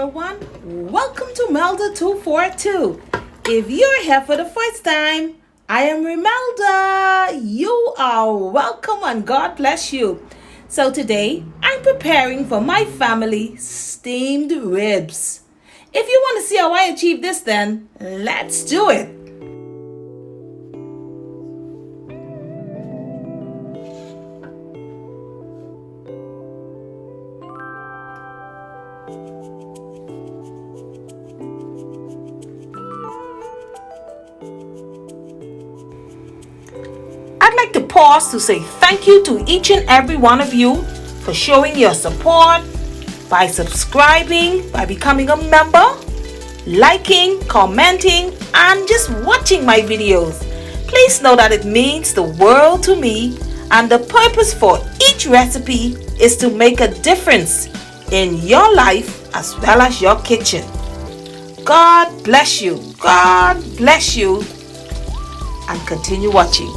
everyone. Welcome to Melda 242. If you're here for the first time, I am Melda. You are welcome and God bless you. So today, I'm preparing for my family steamed ribs. If you want to see how I achieve this, then let's do it. I'd like to pause to say thank you to each and every one of you for showing your support by subscribing, by becoming a member, liking, commenting, and just watching my videos. Please know that it means the world to me, and the purpose for each recipe is to make a difference in your life as well as your kitchen. God bless you. God bless you. And continue watching.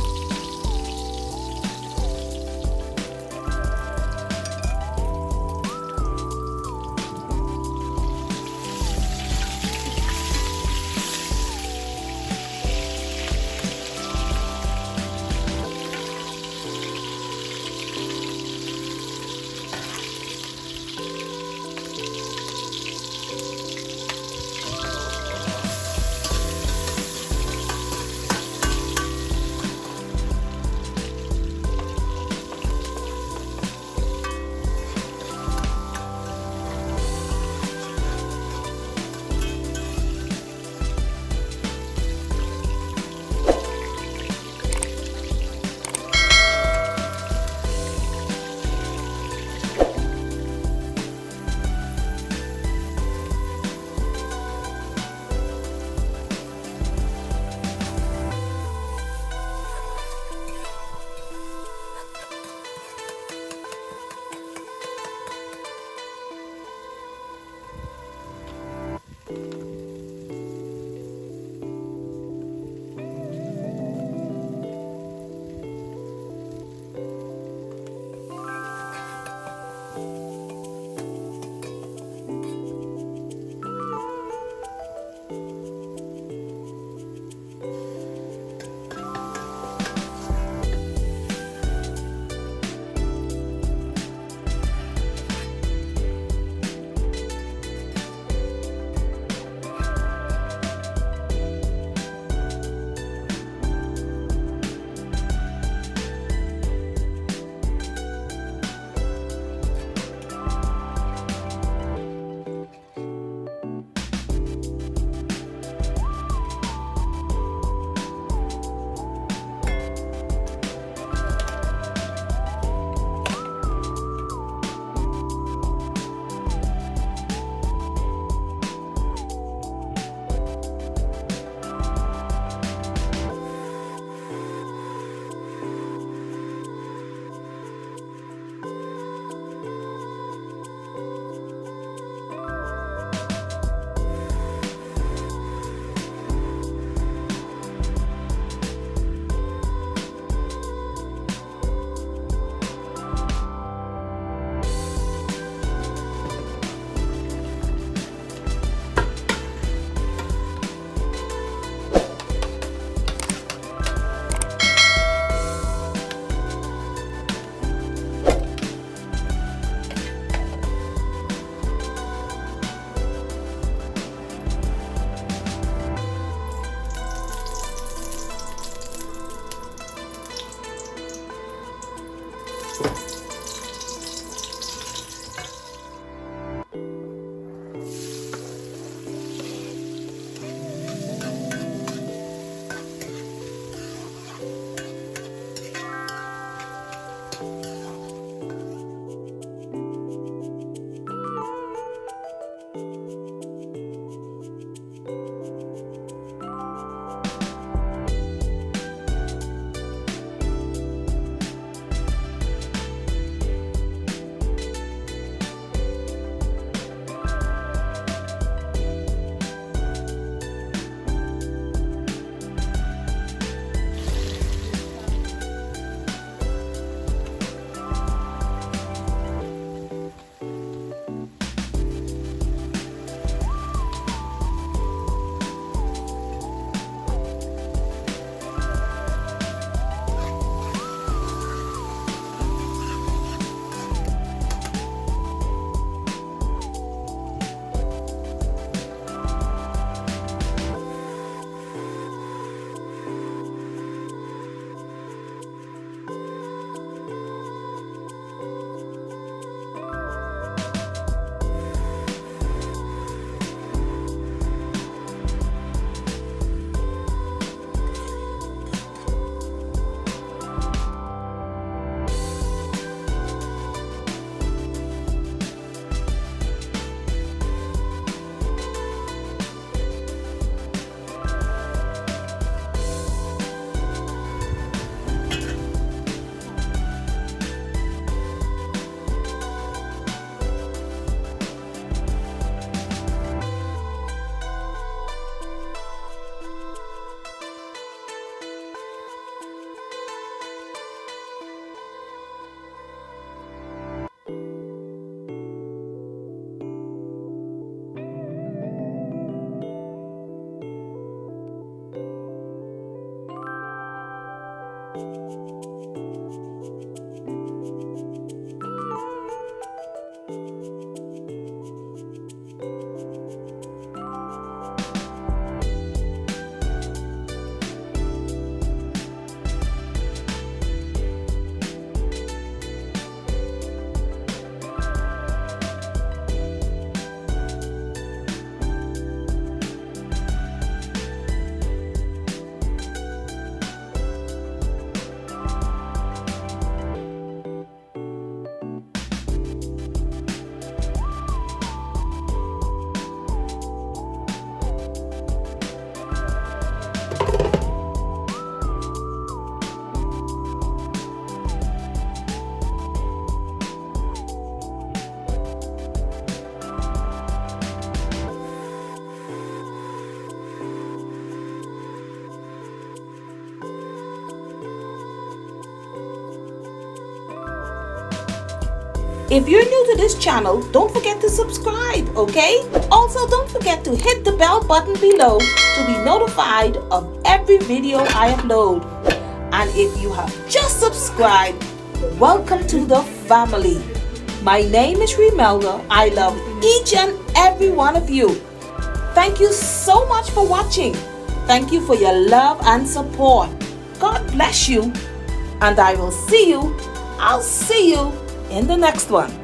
If you're new to this channel, don't forget to subscribe, okay? Also, don't forget to hit the bell button below to be notified of every video I upload. And if you have just subscribed, welcome to the family. My name is Melda. I love each and every one of you. Thank you so much for watching. Thank you for your love and support. God bless you. And I'll see you in the next one.